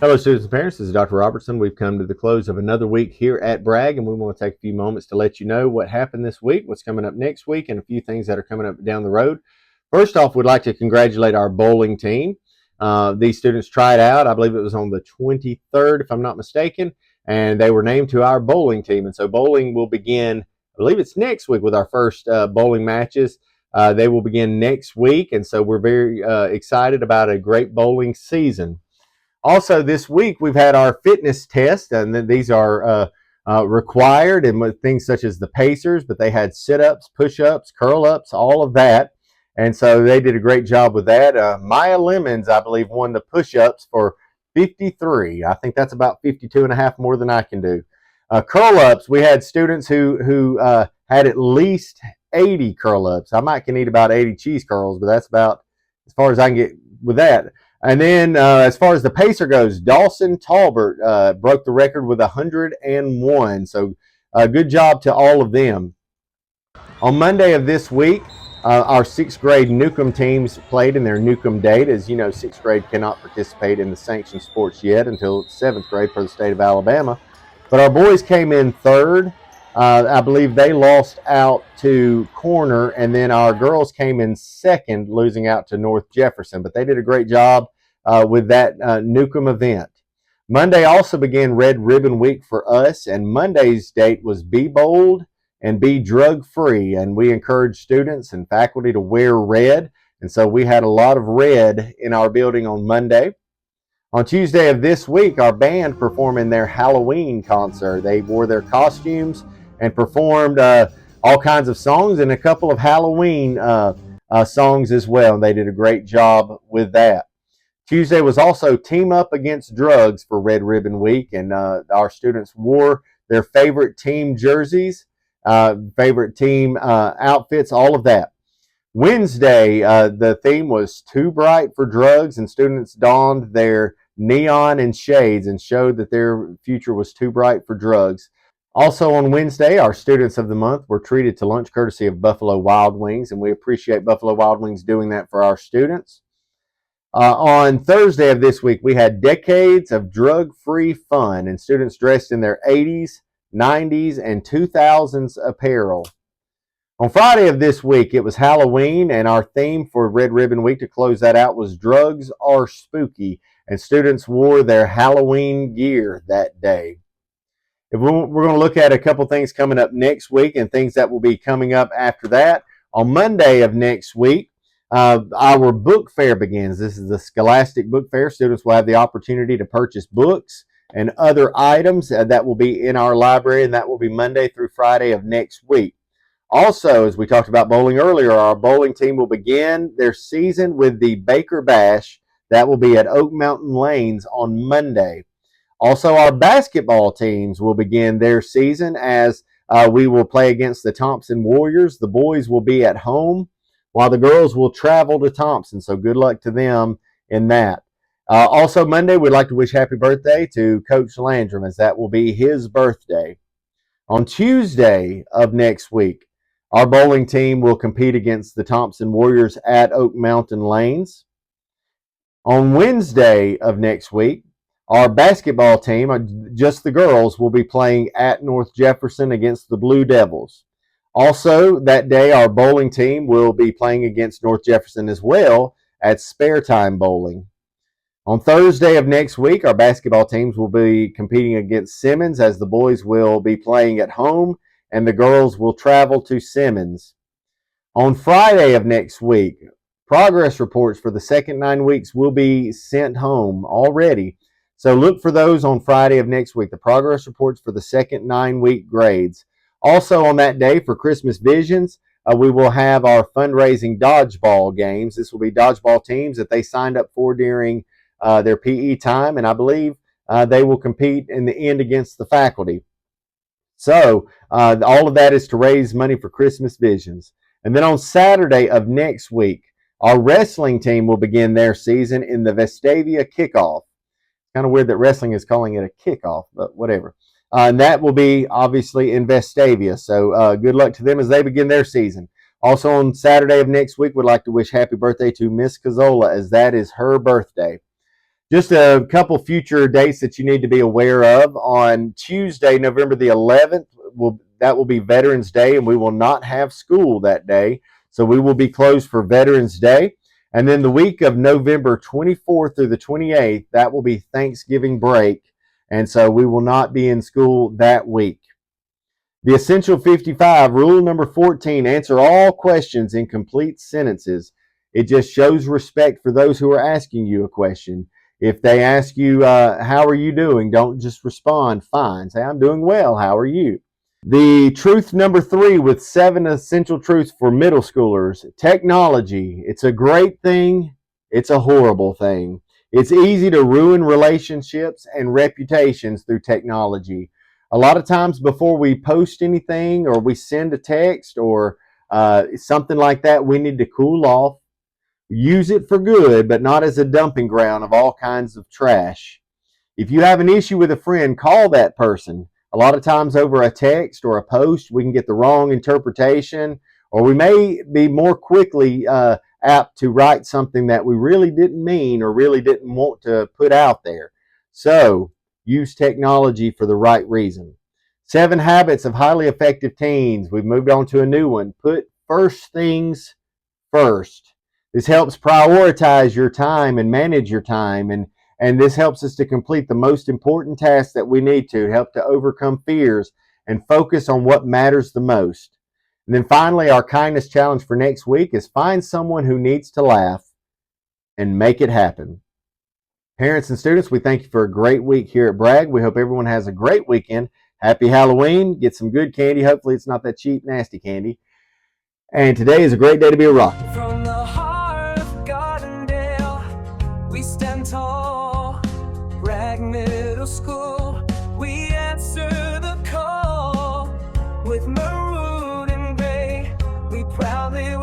Hello, students and parents. This is Dr. Robertson. We've come to the close of another week here at Bragg, and we want to take a few moments to let you know what happened this week, what's coming up next week, and a few things that are coming up down the road. First off, we'd like to congratulate our bowling team. These students tried out, I believe it was on the 23rd, if I'm not mistaken, and they were named to our bowling team. And so bowling will begin, I believe it's next week with our first bowling matches. They will begin next week, and so we're very excited about a great bowling season. Also, this week we've had our fitness test, and these are required, and with things such as the pacers, but they had sit-ups, push-ups, curl-ups, all of that, and so they did a great job with that. Maya Lemons, I believe, won the push-ups for 53. I think that's about 52 and a half more than I can do. Curl-ups, we had students who had at least 80 curl-ups. I might can eat about 80 cheese curls, but that's about as far as I can get with that. And then as far as the pacer goes, Dawson Talbert broke the record with 101. So good job to all of them. On Monday of this week, our sixth grade Newcomb teams played in their Newcomb date. As you know, sixth grade cannot participate in the sanctioned sports yet until seventh grade for the state of Alabama. But our boys came in third. I believe they lost out to Corner, and then our girls came in second, losing out to North Jefferson. But they did a great job with that Newcomb event. Monday also began Red Ribbon Week for us, and Monday's date was Be Bold and Be Drug Free. And we encourage students and faculty to wear red. And so we had a lot of red in our building on Monday. On Tuesday of this week, our band performed in their Halloween concert. They wore their costumes and performed all kinds of songs and a couple of Halloween songs as well. And they did a great job with that. Tuesday was also Team Up Against Drugs for Red Ribbon Week, and our students wore their favorite team jerseys, favorite team outfits, all of that. Wednesday, the theme was Too Bright for Drugs, and students donned their neon and shades and showed that their future was too bright for drugs. Also on Wednesday, our students of the month were treated to lunch courtesy of Buffalo Wild Wings, and we appreciate Buffalo Wild Wings doing that for our students. On Thursday of this week, we had Decades of Drug-Free Fun, and students dressed in their 80s, 90s, and 2000s apparel. On Friday of this week, it was Halloween, and our theme for Red Ribbon Week to close that out was Drugs Are Spooky, and students wore their Halloween gear that day. If we're going to look at a couple things coming up next week and things that will be coming up after that, on Monday of next week, our book fair begins. This is the Scholastic Book Fair. Students will have the opportunity to purchase books and other items that will be in our library, and that will be Monday through Friday of next week. Also, as we talked about bowling earlier, our bowling team will begin their season with the Baker Bash. That will be at Oak Mountain Lanes on Monday. Also, our basketball teams will begin their season as we will play against the Thompson Warriors. The boys will be at home while the girls will travel to Thompson. So good luck to them in that. Also, Monday, we'd like to wish happy birthday to Coach Landrum, as that will be his birthday. On Tuesday of next week, our bowling team will compete against the Thompson Warriors at Oak Mountain Lanes. On Wednesday of next week, our basketball team, just the girls, will be playing at North Jefferson against the Blue Devils. Also, that day, our bowling team will be playing against North Jefferson as well at Spare Time Bowling. On Thursday of next week, our basketball teams will be competing against Simmons, as the boys will be playing at home and the girls will travel to Simmons. On Friday of next week, progress reports for the second 9 weeks will be sent home already. So look for those on Friday of next week, the progress reports for the second 9-week grades. Also on that day for Christmas Visions, we will have our fundraising dodgeball games. This will be dodgeball teams that they signed up for during their PE time, and I believe they will compete in the end against the faculty. So all of that is to raise money for Christmas Visions. And then on Saturday of next week, our wrestling team will begin their season in the Vestavia Kickoff. Kind of weird that wrestling is calling it a kickoff, but whatever. And that will be obviously in Vestavia. So good luck to them as they begin their season. Also on Saturday of next week, we'd like to wish happy birthday to Miss Cazola, as that is her birthday. Just a couple future dates that you need to be aware of. On Tuesday, November the 11th, that will be Veterans Day, and we will not have school that day. So we will be closed for Veterans Day. And then the week of November 24th through the 28th, that will be Thanksgiving break. And so we will not be in school that week. The Essential 55, rule number 14, answer all questions in complete sentences. It just shows respect for those who are asking you a question. If they ask you, how are you doing? Don't just respond, fine. Say, I'm doing well. How are you? The truth number 3 with 7 essential truths for middle schoolers. Technology. It's a great thing. It's a horrible thing. It's easy to ruin relationships and reputations through technology. A lot of times before we post anything or we send a text or something like that, we need to cool off. Use it for good, but not as a dumping ground of all kinds of trash. If you have an issue with a friend, call that person. A lot of times over a text or a post, we can get the wrong interpretation, or we may be more quickly apt to write something that we really didn't mean or really didn't want to put out there. So use technology for the right reason. 7 habits of highly effective teens. We've moved on to a new one. Put first things first. This helps prioritize your time and manage your time, and this helps us to complete the most important tasks that we need to help to overcome fears and focus on what matters the most. And then finally, our kindness challenge for next week is find someone who needs to laugh and make it happen. Parents and students, we thank you for a great week here at Bragg. We hope everyone has a great weekend. Happy Halloween. Get some good candy. Hopefully it's not that cheap, nasty candy. And today is a great day to be a rocker. From the heart of Gardendale, we stand tall. Bragg Middle School, we answer the call. With maroon and gray, we proudly